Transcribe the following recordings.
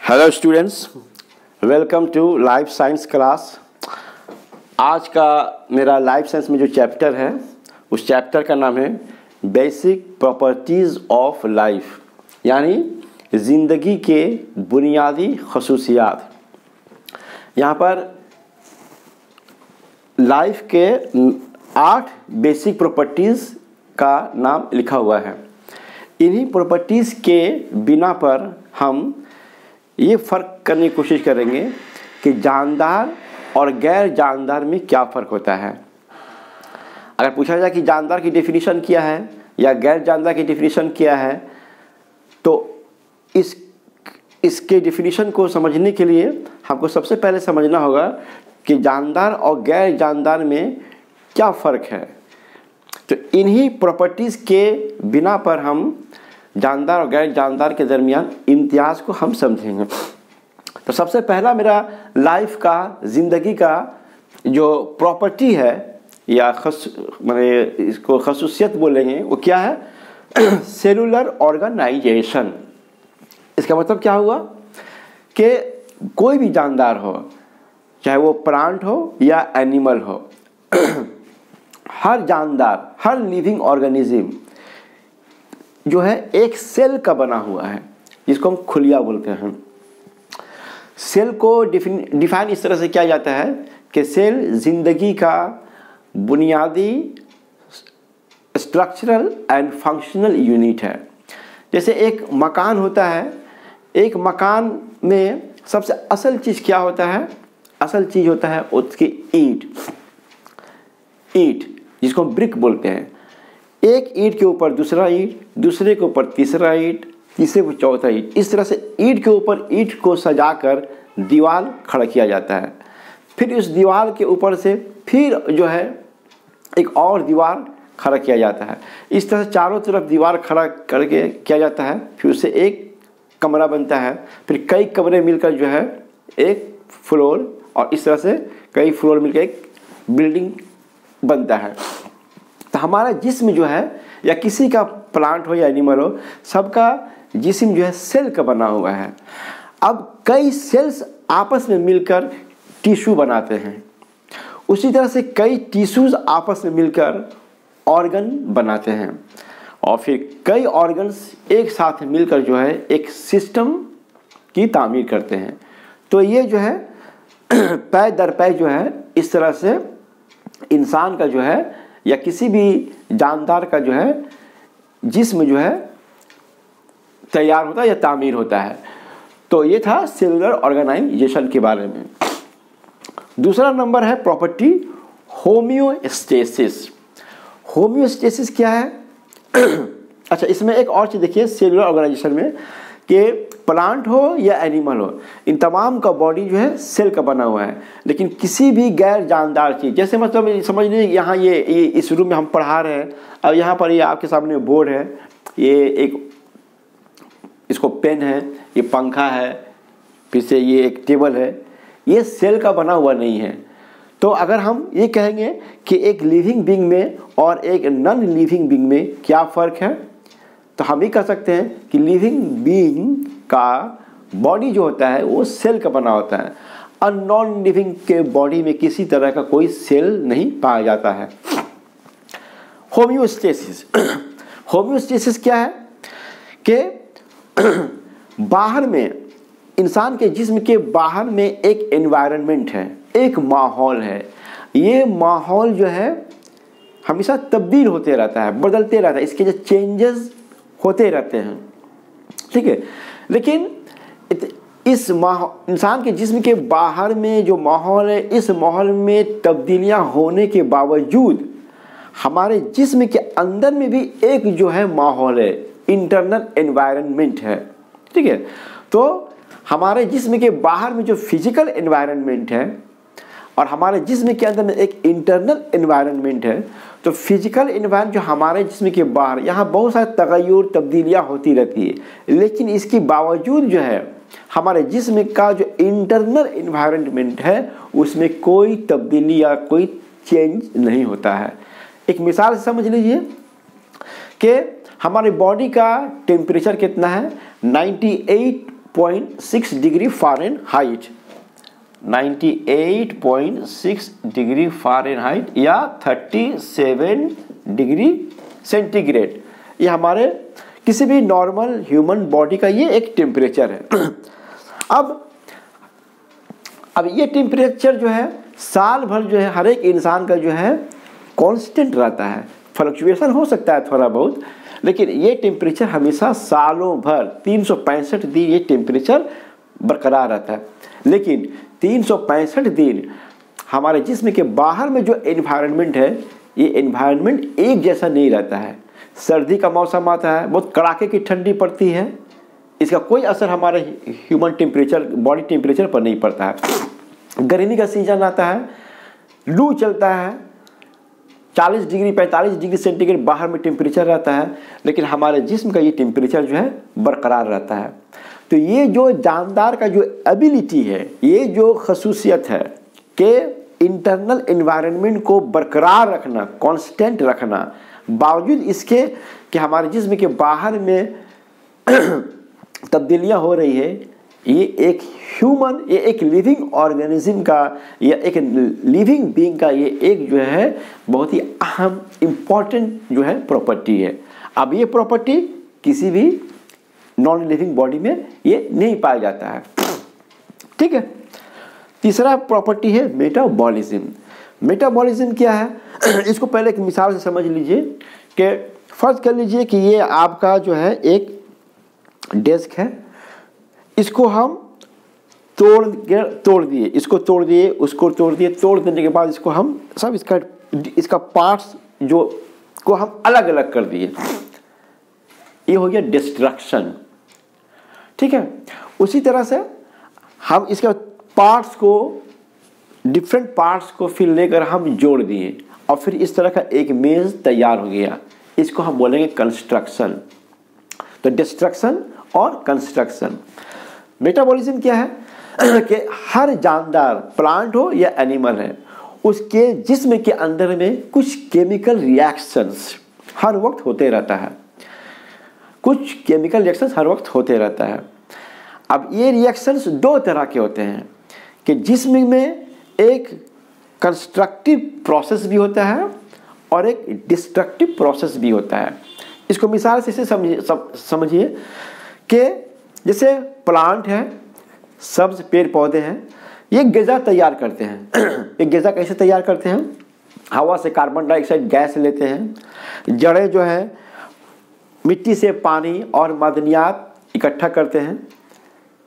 Hello students, welcome to life science class. आज का मेरा लाइफ साइंस में जो चैप्टर है उस चैप्टर का नाम है बेसिक प्रॉपर्टीज़ ऑफ लाइफ, यानी ज़िंदगी के बुनियादी खसूसियात। यहाँ पर लाइफ के 8 बेसिक प्रॉपर्टीज़ का नाम लिखा हुआ है। इन्हीं प्रॉपर्टीज़ के बिना पर हम ये फ़र्क करने की कोशिश करेंगे कि जानदार और गैर जानदार में क्या फ़र्क होता है। अगर पूछा जाए कि जानदार की डेफिनेशन क्या है या गैर जानदार की डेफिनेशन क्या है, तो इसके डेफिनेशन को समझने के लिए हमको सबसे पहले समझना होगा कि जानदार और गैर जानदार में क्या फ़र्क है। तो इन्हीं प्रॉपर्टीज़ के बिना पर हम जानदार और गैर जानदार के दरमियान इम्तियाज़ को हम समझेंगे। तो सबसे पहला मेरा लाइफ का, ज़िंदगी का जो प्रॉपर्टी है या माने इसको खसूसियत बोलेंगे, वो क्या है? Cellular organization. इसका मतलब क्या हुआ कि कोई भी जानदार हो, चाहे वो प्लांट हो या एनिमल हो, हर जानदार, हर लिविंग ऑर्गेनिज्म जो है एक सेल का बना हुआ है, जिसको हम खुलिया बोलते हैं। सेल को डिफाइन इस तरह से किया जाता है कि सेल जिंदगी का बुनियादी स्ट्रक्चरल एंड फंक्शनल यूनिट है। जैसे एक मकान होता है, एक मकान में सबसे असल चीज़ क्या होता है? असल चीज़ होता है उसकी ईंट, जिसको हम ब्रिक बोलते हैं। एक ईंट के ऊपर दूसरा ईंट, दूसरे के ऊपर तीसरा ईंट, तीसरे को चौथा ईंट, इस तरह से ईंट के ऊपर ईंट को सजाकर दीवार खड़ा किया जाता है। फिर इस दीवार के ऊपर से फिर जो है एक और दीवार खड़ा किया जाता है। इस तरह से चारों तरफ दीवार खड़ा करके किया जाता है। फिर उससे एक कमरा बनता है, फिर कई कमरे मिलकर जो है एक फ्लोर, और इस तरह से कई फ्लोर मिलकर एक बिल्डिंग बनता है। तो हमारा जिस्म जो है, या किसी का प्लांट हो या एनिमल हो, सबका जिस्म जो है सेल का बना हुआ है। अब कई सेल्स आपस में मिलकर टिश्यू बनाते हैं, उसी तरह से कई टिश्यूज आपस में मिलकर ऑर्गन बनाते हैं, और फिर कई ऑर्गन्स एक साथ मिलकर जो है एक सिस्टम की तामीर करते हैं। तो ये जो है पै दर पै जो है इस तरह से इंसान का जो है या किसी भी जानदार का जो है जिस्म जो है तैयार होता है या तामीर होता है। तो ये था सेलुलर ऑर्गेनाइजेशन के बारे में। दूसरा नंबर है प्रॉपर्टी होम्योस्टेसिस। होम्योस्टेसिस क्या है? अच्छा, इसमें एक और चीज़ देखिए सेलुलर ऑर्गेनाइजेशन में, कि प्लांट हो या एनिमल हो, इन तमाम का बॉडी जो है सेल का बना हुआ है। लेकिन किसी भी गैर जानदार चीज़, जैसे मतलब समझ लीजिए यहाँ ये इस रूम में हम पढ़ा रहे हैं, और यहाँ पर ये आपके सामने बोर्ड है, ये एक इसको पेन है, ये पंखा है, फिर से ये एक टेबल है, ये सेल का बना हुआ नहीं है। तो अगर हम ये कहेंगे कि एक लिविंग बीइंग में और एक नॉन लिविंग बीइंग में क्या फ़र्क है, तो हम ही कह सकते हैं कि लिविंग बीइंग का बॉडी जो होता है वो सेल का बना होता है, और नॉन लिविंग के बॉडी में किसी तरह का कोई सेल नहीं पाया जाता है। होम्योस्टेसिस होम्योस्टेसिस क्या है कि बाहर में, इंसान के जिस्म के बाहर में एक एनवायरनमेंट है, एक माहौल है। ये माहौल जो है हमेशा तब्दील होते रहता है, बदलते रहता है, इसके जो चेंजेस होते रहते हैं, ठीक है। लेकिन इस इंसान के जिस्म के बाहर में जो माहौल है, इस माहौल में तब्दीलियां होने के बावजूद हमारे जिस्म के अंदर में भी एक जो है माहौल है, इंटरनल एनवायरनमेंट है, ठीक है। तो हमारे जिस्म के बाहर में जो फिजिकल एनवायरनमेंट है और हमारे जिस्म के अंदर में एक इंटरनल एनवायरनमेंट है। तो फिजिकल एनवायरनमेंट जो हमारे जिस्म के बाहर, यहाँ बहुत सारे तगय्युर तब्दीलियाँ होती रहती है, लेकिन इसके बावजूद जो है हमारे जिस्म का जो इंटरनल एनवायरनमेंट है उसमें कोई तब्दीली या कोई चेंज नहीं होता है। एक मिसाल से समझ लीजिए कि हमारे बॉडी का टेम्परेचर कितना है? 98 98.6 डिग्री फ़ारेनहाइट, 98.6 डिग्री फ़ारेनहाइट या 37 डिग्री सेंटीग्रेड। ये हमारे किसी भी नॉर्मल ह्यूमन बॉडी का ये एक टेम्परेचर है। अब ये टेम्परेचर जो है साल भर जो है हर एक इंसान का जो है कांस्टेंट रहता है, फ्लक्चुएशन हो सकता है थोड़ा बहुत, लेकिन ये टेम्परेचर हमेशा सालों भर 365 दिन ये टेम्परेचर बरकरार रहता है। लेकिन 365 दिन हमारे जिस्म के बाहर में जो एनवायरनमेंट है, ये एनवायरनमेंट एक जैसा नहीं रहता है। सर्दी का मौसम आता है, बहुत कड़ाके की ठंडी पड़ती है, इसका कोई असर हमारे ह्यूमन टेम्परेचर, बॉडी टेम्परेचर पर नहीं पड़ता है। गर्मी का सीजन आता है, लू चलता है, 40 डिग्री 45 डिग्री सेंटीग्रेड बाहर में टेम्परेचर रहता है, लेकिन हमारे जिस्म का ये टेम्परेचर जो है बरकरार रहता है। तो ये जो जानदार का जो एबिलिटी है, ये जो खसूसियत है कि इंटरनल एनवायरनमेंट को बरकरार रखना, कांस्टेंट रखना, बावजूद इसके कि हमारे जिस्म के बाहर में तब्दीलियां हो रही है, ये एक ह्यूमन, ये एक लिविंग ऑर्गेनिज्म का या एक लिविंग बीइंग का ये एक जो है बहुत ही अहम इम्पॉर्टेंट जो है प्रॉपर्टी है। अब ये प्रॉपर्टी किसी भी नॉन लिविंग बॉडी में ये नहीं पाया जाता है। ठीक है। तीसरा प्रॉपर्टी है मेटाबॉलिज्म। मेटाबॉलिज्म क्या है? इसको पहले एक मिसाल से समझ लीजिए कि फर्ज कर लीजिए कि ये आपका जो है एक डेस्क है, इसको हम तोड़ दिए, इसको तोड़ दिए, उसको तोड़ दिए, तोड़ देने के बाद इसको हम सब इसका पार्ट्स जो को हम अलग अलग कर दिए, ये हो गया डिस्ट्रक्शन। ठीक है। उसी तरह से हम इसके पार्ट्स को, डिफरेंट पार्ट्स को फिर लेकर हम जोड़ दिए और फिर इस तरह का एक मेज तैयार हो गया, इसको हम बोलेंगे कंस्ट्रक्शन। तो डिस्ट्रक्शन और कंस्ट्रक्शन। मेटाबॉलिज्म क्या है कि हर जानदार, प्लांट हो या एनिमल है, उसके जिस्म के अंदर में कुछ केमिकल रिएक्शंस हर वक्त होते रहता है, कुछ केमिकल रिएक्शंस हर वक्त होते रहता है। अब ये रिएक्शंस दो तरह के होते हैं कि जिस्म में एक कंस्ट्रक्टिव प्रोसेस भी होता है और एक डिस्ट्रक्टिव प्रोसेस भी होता है। इसको मिसाल से इसे समझिए कि जैसे प्लांट है, सब्ज पेड़ पौधे हैं, ये ग़िज़ा तैयार करते हैं। ये ग़िज़ा कैसे तैयार करते हैं? हवा से कार्बन डाइऑक्साइड गैस लेते हैं, जड़ें जो है मिट्टी से पानी और मादनियात इकट्ठा करते हैं।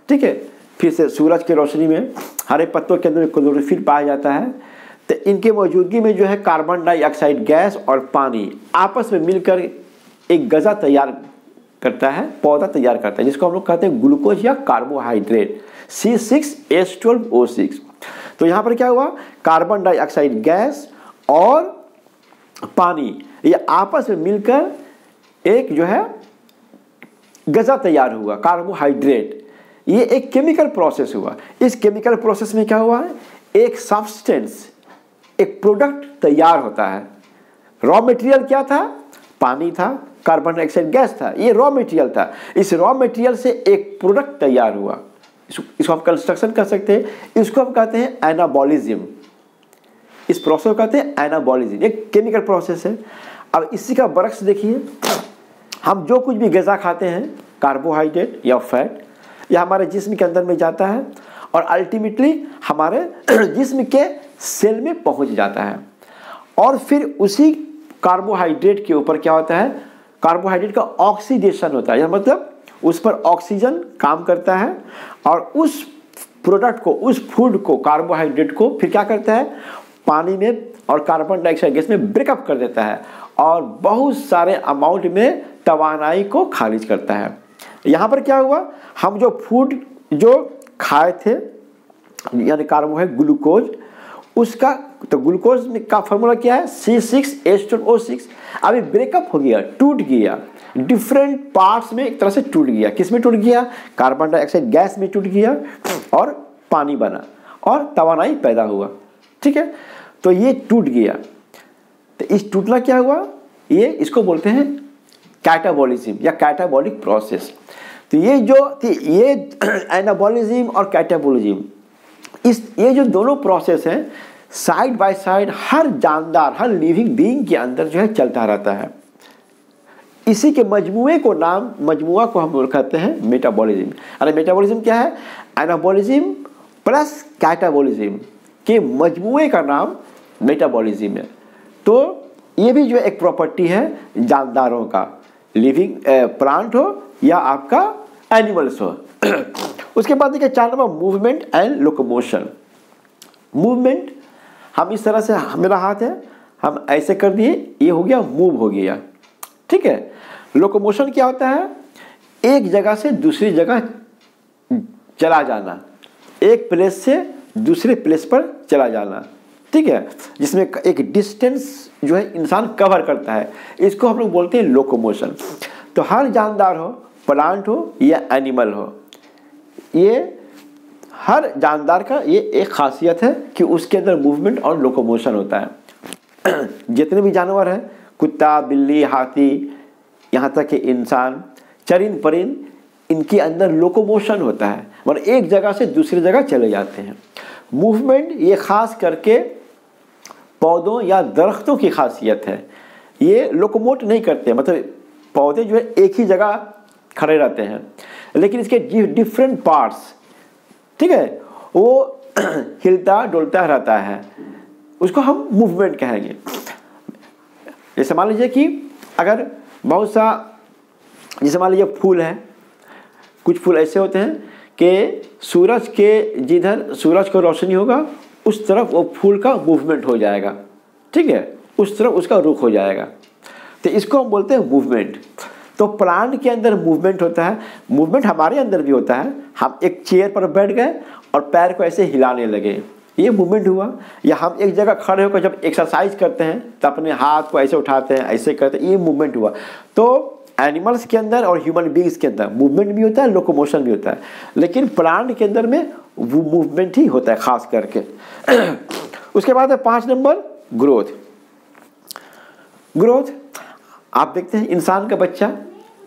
ठीक है। फिर से सूरज की रोशनी में हरे पत्तों के अंदर क्लोरोफिल पाया जाता है, तो इनके मौजूदगी में जो है कार्बन डाइऑक्साइड गैस और पानी आपस में मिलकर एक ग़िज़ा तैयार करता है, पौधा तैयार करता है, जिसको हम लोग कहते हैं ग्लूकोज या कार्बोहाइड्रेट, C6H12O6। तो यहाँ पर क्या हुआ? कार्बन डाइऑक्साइड गैस और पानी ये आपस में मिलकर एक जो है ग़िज़ा तैयार हुआ, कार्बोहाइड्रेट। ये एक केमिकल प्रोसेस हुआ। इस केमिकल प्रोसेस में क्या हुआ है? एक सब्सटेंस, एक प्रोडक्ट तैयार होता है। रॉ मटेरियल क्या था? पानी था, कार्बन डाइऑक्साइड गैस था, ये रॉ मटेरियल था। इस रॉ मटेरियल से एक प्रोडक्ट तैयार हुआ, इसको हम कंस्ट्रक्शन कर सकते हैं। इसको हम कहते हैं एनाबॉलिज्म। इस प्रोसेस को कहते हैं एनाबॉलिज्म, एक केमिकल प्रोसेस है। अब इसी का बरक्स देखिए, हम जो कुछ भी ग़िज़ा खाते हैं, कार्बोहाइड्रेट या फैट, यह हमारे जिस्म के अंदर में जाता है और अल्टीमेटली हमारे जिस्म के सेल में पहुंच जाता है। और फिर उसी कार्बोहाइड्रेट के ऊपर क्या होता है? कार्बोहाइड्रेट का ऑक्सीडेशन होता है, मतलब उस पर ऑक्सीजन काम करता है और उस प्रोडक्ट को, उस फूड को, कार्बोहाइड्रेट को फिर क्या करता है? पानी में और कार्बन डाइऑक्साइड गैस में ब्रेकअप कर देता है और बहुत सारे अमाउंट में तवानाई को खारिज करता है। यहाँ पर क्या हुआ? हम जो फूड जो खाए थे, यानी कार्बोहाइड्रेट, ग्लूकोज, उसका तो ग्लूकोज का फॉर्मूला क्या है? C6H12O6। अभी ब्रेकअप हो गया, टूट गया, डिफरेंट पार्ट्स में एक तरह से टूट गया। किस में टूट गया? कार्बन डाइऑक्साइड गैस में टूट गया और पानी बना और तवानाई पैदा हुआ। ठीक है। तो ये टूट गया। तो इस टूटना क्या हुआ? ये इसको बोलते हैं कैटाबॉलिज्म या कैटाबॉलिक प्रोसेस। तो ये एनाबॉलिज्म और कैटाबॉलिज्म, ये जो दोनों प्रोसेस हैं साइड बाय साइड हर जानदार, हर लिविंग बीइंग के अंदर जो है चलता रहता है। इसी के मजमुआ को हम लोग कहते हैं मेटाबॉलिज्म। अरे मेटाबॉलिज्म क्या है? एनाबॉलिज्म प्लस कैटाबॉलिज्म के मजमुए का नाम मेटाबॉलिज्म है। तो ये भी जो एक प्रॉपर्टी है जानदारों का, लिविंग प्लांट हो या आपका एनिमल्स हो। उसके बाद देखिए 4 number movement and locomotion. Movement, हम इस तरह से, मेरा हाथ है, हम ऐसे कर दिए, ये हो गया, मूव हो गया, ठीक है। लोकोमोशन क्या होता है? एक जगह से दूसरी जगह चला जाना, एक प्लेस से दूसरे प्लेस पर चला जाना, ठीक है, जिसमें एक डिस्टेंस जो है इंसान कवर करता है, इसको हम लोग बोलते हैं लोकोमोशन। तो हर जानदार हो, प्लांट हो या एनिमल हो, ये हर जानदार का ये एक खासियत है कि उसके अंदर मूवमेंट और लोकोमोशन होता है। जितने भी जानवर हैं, कुत्ता, बिल्ली, हाथी, यहाँ तक कि इंसान, चरिंद परिंद, इनके अंदर लोकोमोशन होता है, मतलब एक जगह से दूसरी जगह चले जाते हैं। मूवमेंट ये खास करके पौधों या दरख्तों की खासियत है, ये लोकोमोट नहीं करते, मतलब पौधे जो है एक ही जगह खड़े रहते हैं, लेकिन इसके डिफरेंट पार्ट्स, ठीक है, वो हिलता डुलता रहता है, उसको हम मूवमेंट कहेंगे। जैसे मान लीजिए कि अगर बहुत सा, जैसे मान लीजिए फूल है, कुछ फूल ऐसे होते हैं कि सूरज के जिधर सूरज को रोशनी होगा उस तरफ वो फूल का मूवमेंट हो जाएगा, ठीक है, उस तरफ उसका रुख हो जाएगा, तो इसको हम बोलते हैं मूवमेंट। तो प्लांट के अंदर मूवमेंट होता है, मूवमेंट हमारे अंदर भी होता है। हम एक चेयर पर बैठ गए और पैर को ऐसे हिलाने लगे, ये मूवमेंट हुआ। या हम एक जगह खड़े होकर जब एक्सरसाइज करते हैं तो अपने हाथ को ऐसे उठाते हैं, ऐसे करते हैं, ये मूवमेंट हुआ। तो एनिमल्स के अंदर और ह्यूमन बींग्स के अंदर मूवमेंट भी होता है, लोकोमोशन भी होता है, लेकिन प्लांट के अंदर में वो मूवमेंट ही होता है खास करके। उसके बाद है 5 नंबर ग्रोथ। ग्रोथ, आप देखते हैं इंसान का बच्चा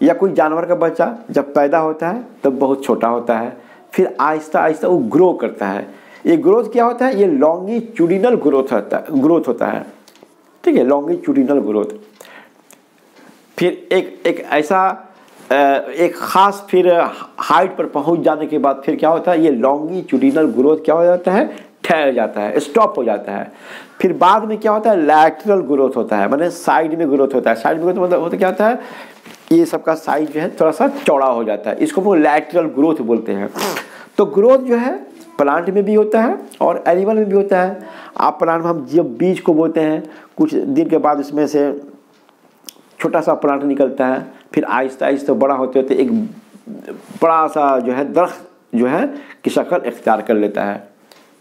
या कोई जानवर का बच्चा जब पैदा होता है तब बहुत छोटा होता है, फिर आहिस्ता आहिस्ता वो ग्रो करता है। ये ग्रोथ क्या होता है? ये लॉन्गिट्यूडिनल ग्रोथ होता है, ठीक है, लॉन्गिट्यूडिनल ग्रोथ। फिर एक ऐसा एक खास फिर हाइट पर पहुंच जाने के बाद फिर क्या होता है? ये लॉन्गिट्यूडिनल ग्रोथ क्या हो जाता है? ठहर जाता है, स्टॉप हो जाता है। फिर बाद में क्या होता है? लैटरल ग्रोथ होता है, माने साइड में ग्रोथ होता है। साइड में ग्रोथ मतलब क्या होता है? ये सबका साइज जो है थोड़ा सा चौड़ा हो जाता है, इसको वो लैटरल ग्रोथ बोलते हैं। तो ग्रोथ जो है प्लांट में भी होता है और एनिमल में भी होता है। आप प्लांट में हम जब बीज को बोते हैं, कुछ दिन के बाद उसमें से छोटा सा प्लांट निकलता है, फिर आहिस्ता आहिस्ता बड़ा होते होते एक बड़ा सा जो है दरख्त जो है की शक्ल इख्तियार कर लेता है,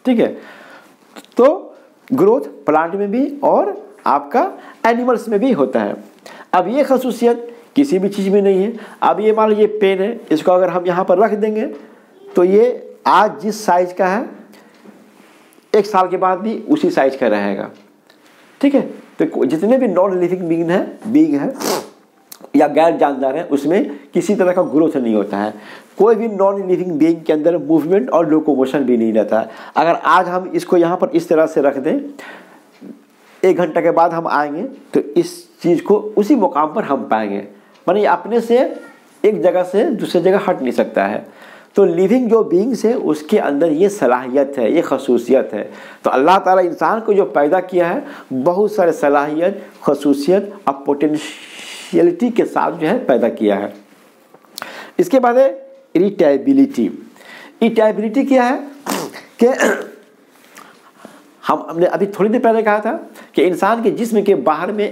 ठीक है। तो ग्रोथ प्लांट में भी और आपका एनिमल्स में भी होता है। अब ये खसूसियत किसी भी चीज़ में नहीं है। अब ये मान लीजिए पेन है, इसको अगर हम यहाँ पर रख देंगे तो ये आज जिस साइज का है 1 साल के बाद भी उसी साइज का रहेगा, ठीक है। तो जितने भी नॉन लिविंग बीइंग है या गैर जानदार है, उसमें किसी तरह का ग्रोथ नहीं होता है। कोई भी नॉन लिविंग बीइंग के अंदर मूवमेंट और लोकोमोशन भी नहीं रहता है। अगर आज हम इसको यहाँ पर इस तरह से रख दें, 1 घंटा के बाद हम आएंगे तो इस चीज़ को उसी मुकाम पर हम पाएंगे, माने अपने से एक जगह से दूसरी जगह हट नहीं सकता है। तो लिविंग जो बीइंग्स है उसके अंदर ये सलाहियत है, ये खसूसियत है। तो अल्लाह ताला इंसान को जो पैदा किया है बहुत सारे सलाहियत, खसूसियत और पोटेंशियलिटी के साथ जो है पैदा किया है। इसके बाद है इरिटेबिलिटी। इरिटेबिलिटी क्या है कि हमने अभी थोड़ी देर पहले कहा था कि इंसान के जिस्म के बाहर में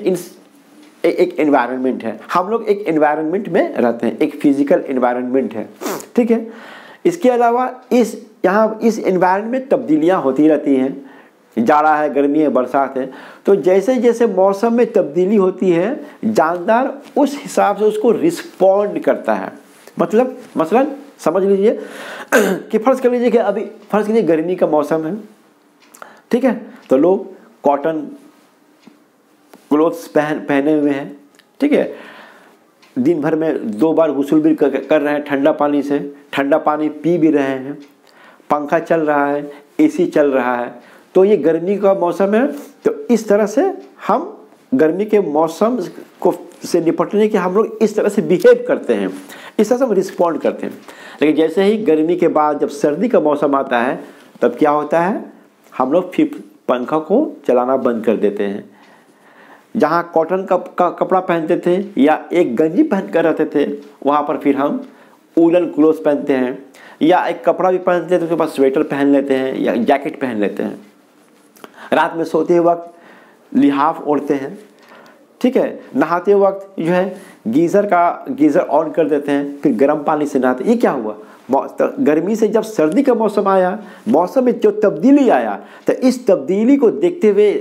एक एनवायरनमेंट है, हम लोग एक एनवायरनमेंट में रहते हैं, एक फिजिकल एनवायरनमेंट है, ठीक है। इसके अलावा इस एनवायरनमेंट में तब्दीलियां होती रहती हैं, जाड़ा है, गर्मी है, बरसात है। तो जैसे जैसे मौसम में तब्दीली होती है जानदार उस हिसाब से उसको रिस्पॉन्ड करता है। मतलब मसलन समझ लीजिए कि फ़र्ज़ कर लीजिए कि अभी फ़र्ज़ कीजिए गर्मी का मौसम है, ठीक है, तो लोग कॉटन क्लोथ्स पहने हुए हैं, ठीक है। दिन भर में 2 बार गुस्ल भी कर रहे हैं ठंडा पानी से, ठंडा पानी पी भी रहे हैं, पंखा चल रहा है, एसी चल रहा है, तो ये गर्मी का मौसम है। तो इस तरह से हम गर्मी के मौसम को से निपटने के हम लोग इस तरह से बिहेव करते हैं, इस तरह से हम रिस्पॉन्ड करते हैं। लेकिन जैसे ही गर्मी के बाद जब सर्दी का मौसम आता है तब क्या होता है, हम लोग फिर पंखा को चलाना बंद कर देते हैं। जहाँ कॉटन का कपड़ा पहनते थे या एक गंजी पहन कर रहते थे, वहाँ पर फिर हम वूलन क्लोथ पहनते हैं, या एक कपड़ा भी पहनते हैं तो उसके बाद स्वेटर पहन लेते हैं या जैकेट पहन लेते हैं। रात में सोते वक्त लिहाफ ओढ़ते हैं, ठीक है। नहाते वक्त जो है गीज़र ऑन कर देते हैं, फिर गर्म पानी से नहाते। ये क्या हुआ, गर्मी से जब सर्दी का मौसम आया, मौसम में जो तब्दीली आया, तो इस तब्दीली को देखते हुए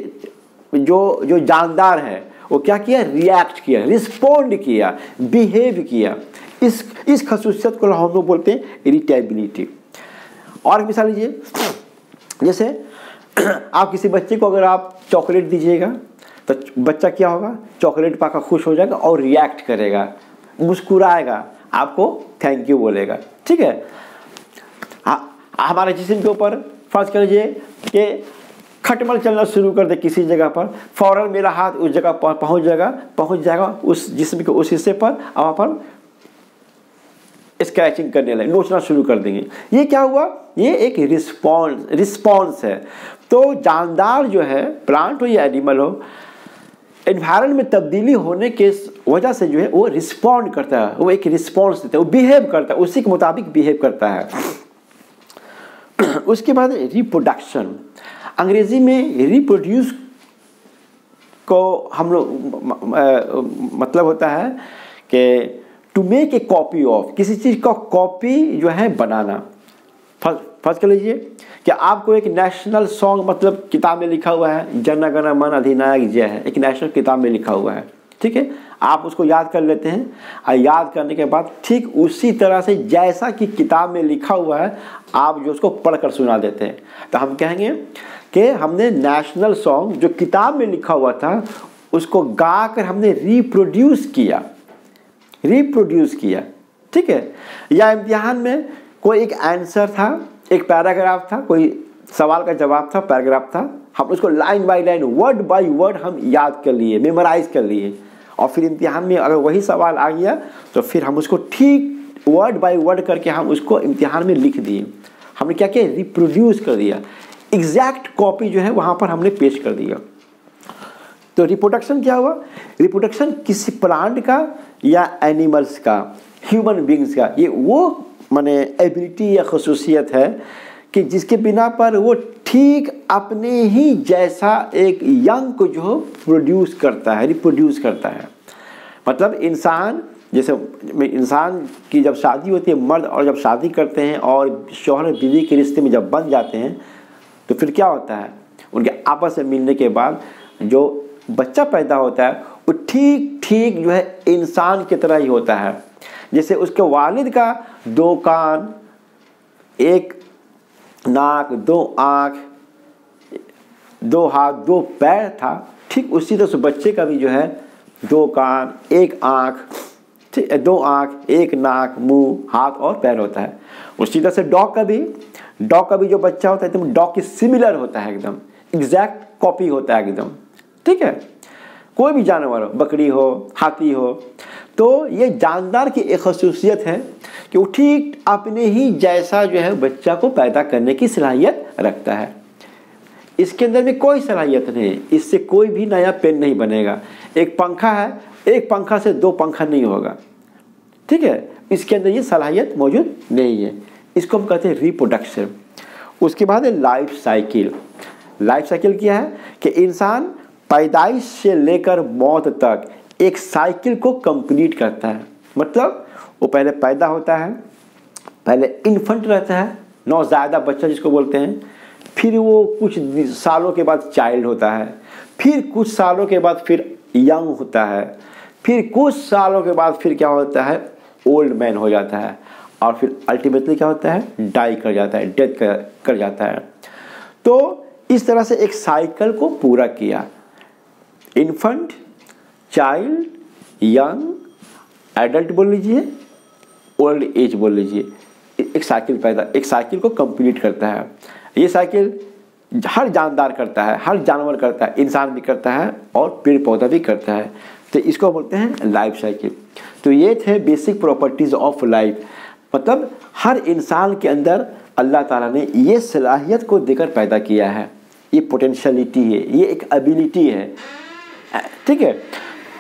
जो जानदार है वो क्या किया, रिएक्ट किया, रिस्पॉन्ड किया, बिहेव किया। इस खसूसियत को हम लोग बोलते हैं इरिटेबिलिटी। और मिसाल लीजिए, जैसे आप किसी बच्चे को अगर आप चॉकलेट दीजिएगा तो बच्चा क्या होगा, चॉकलेट पाकर खुश हो जाएगा और रिएक्ट करेगा, मुस्कुराएगा, आपको थैंक यू बोलेगा, ठीक है। हमारे जिस्म के ऊपर फर्ज कर लीजिए कि खटमल चलना शुरू कर दे किसी जगह पर, फौरन मेरा हाथ उस जगह पर पहुंच जाएगा उस जिस्म के उस हिस्से पर, वहाँ पर स्क्रैचिंग करने लगे, नोचना शुरू कर देंगे। ये क्या हुआ, ये एक रिस्पॉन्स है। तो जानदार जो है, प्लांट हो या एनिमल हो, एनवायरनमेंट में तब्दीली होने के वजह से जो है वो रिस्पॉन्ड करता है, वो एक रिस्पॉन्स देता है, वो बिहेव करता है, उसी के मुताबिक बिहेव करता है। उसके बाद रिप्रोडक्शन, अंग्रेजी में रिप्रोड्यूस को हम लोग मतलब होता है कि to make a copy of, किसी चीज़ का कॉपी जो है बनाना। फर्स्ट कर लीजिए कि आपको एक नेशनल सॉन्ग, मतलब किताब में लिखा हुआ है जन गण मन अधिनायक जय है, एक नेशनल किताब में लिखा हुआ है, ठीक है। आप उसको याद कर लेते हैं और याद करने के बाद ठीक उसी तरह से जैसा कि किताब में लिखा हुआ है आप जो उसको पढ़कर सुना देते हैं, तो हम कहेंगे कि हमने नेशनल सॉन्ग जो किताब में लिखा हुआ था उसको गा कर हमने रिप्रोड्यूस किया, ठीक है। या इम्तिहान में कोई एक आंसर था, एक पैराग्राफ था, कोई सवाल का जवाब था, पैराग्राफ था, हम उसको line by line, word by word हम याद कर लिए, मेमोराइज कर लिए, और फिर इम्तिहान में अगर वही सवाल आ गया तो फिर हम उसको ठीक वर्ड बाय वर्ड करके हम उसको इम्तिहान में लिख दिए। हमने क्या किया, रिप्रोड्यूस कर दिया, एग्जैक्ट कॉपी जो है वहाँ पर हमने पेश कर दिया। तो रिप्रोडक्शन क्या हुआ, रिप्रोडक्शन किसी प्लांट का या एनिमल्स का, ह्यूमन बींग्स का, ये वो माने एबिलिटी या खसूसियत है कि जिसके बिना पर वो ठीक अपने ही जैसा एक यंग को जो प्रोड्यूस करता है, रिप्रोड्यूस करता है। मतलब इंसान, जैसे इंसान की जब शादी होती है, मर्द और जब शादी करते हैं और शौहर बीवी के रिश्ते में जब बन जाते हैं तो फिर क्या होता है, उनके आपस में मिलने के बाद जो बच्चा पैदा होता है वो ठीक जो है इंसान की तरह ही होता है। जैसे उसके वालिद का 2 कान, 1 नाक, 2 आँख, 2 हाथ, 2 पैर था, ठीक उसी तरह से बच्चे का भी जो है 2 कान, 1 आँख, ठीक, 2 आँख, 1 नाक, मुंह, हाथ और पैर होता है। उसी तरह से डॉग का भी जो बच्चा होता है एकदम डॉग के सिमिलर होता है, एकदम एग्जैक्ट कॉपी होता है एकदम, ठीक है। कोई भी जानवर हो, बकरी हो, हाथी हो, तो ये जानदार की एक खसूसियत है कि वो ठीक अपने ही जैसा जो है बच्चा को पैदा करने की सलाहियत रखता है। इसके अंदर में कोई सलाहियत नहीं है, इससे कोई भी नया पेन नहीं बनेगा। एक पंखा है, एक पंखा से 2 पंखा नहीं होगा, ठीक है, इसके अंदर ये सलाहियत मौजूद नहीं है। इसको हम कहते हैं रिप्रोडक्शन। उसके बाद है लाइफ साइकिल। लाइफ साइकिल क्या है कि इंसान पैदाइश से लेकर मौत तक एक साइकिल को कंप्लीट करता है। मतलब वो पहले पैदा होता है, पहले इन्फेंट रहता है, नौज़ायदा बच्चा जिसको बोलते हैं, फिर वो कुछ सालों के बाद चाइल्ड होता है, फिर कुछ सालों के बाद फिर यंग होता है, फिर कुछ सालों के बाद फिर क्या होता है, ओल्ड मैन हो जाता है, और फिर अल्टीमेटली क्या होता है, डाई कर जाता है, डेथ कर जाता है। तो इस तरह से एक साइकिल को पूरा किया, इन्फेंट, चाइल्ड, यंग, एडल्ट बोल लीजिए, ओल्ड एज बोल लीजिए, एक साइकिल को कंप्लीट करता है। ये साइकिल हर जानदार करता है, हर जानवर करता है, इंसान भी करता है और पेड़ पौधा भी करता है। तो इसको बोलते हैं लाइफ साइकिल। तो ये थे बेसिक प्रॉपर्टीज ऑफ लाइफ। मतलब हर इंसान के अंदर अल्लाह ताला ने ये सलाहियत को देकर पैदा किया है, ये पोटेंशियलिटी है, ये एक एबिलिटी है, ठीक है।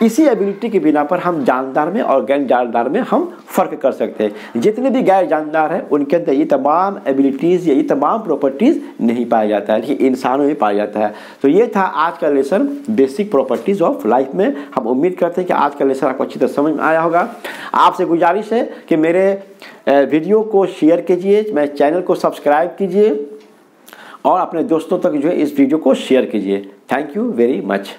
इसी एबिलिटी के बिना पर हम जानदार में और गैर जानदार में हम फ़र्क कर सकते हैं। जितने भी गैर जानदार हैं उनके अंदर ये तमाम एबिलिटीज़ या ये तमाम प्रॉपर्टीज़ नहीं पाया जाता है, लेकिन इंसानों में पाया जाता है। तो ये था आज का lesson basic properties of life में। हम उम्मीद करते हैं कि आज का लेसन आपको अच्छी तरह समझ में आया होगा। आपसे गुजारिश है कि मेरे वीडियो को शेयर कीजिए, मेरे चैनल को सब्सक्राइब कीजिए और अपने दोस्तों तक जो है इस वीडियो को शेयर कीजिए। Thank you very much.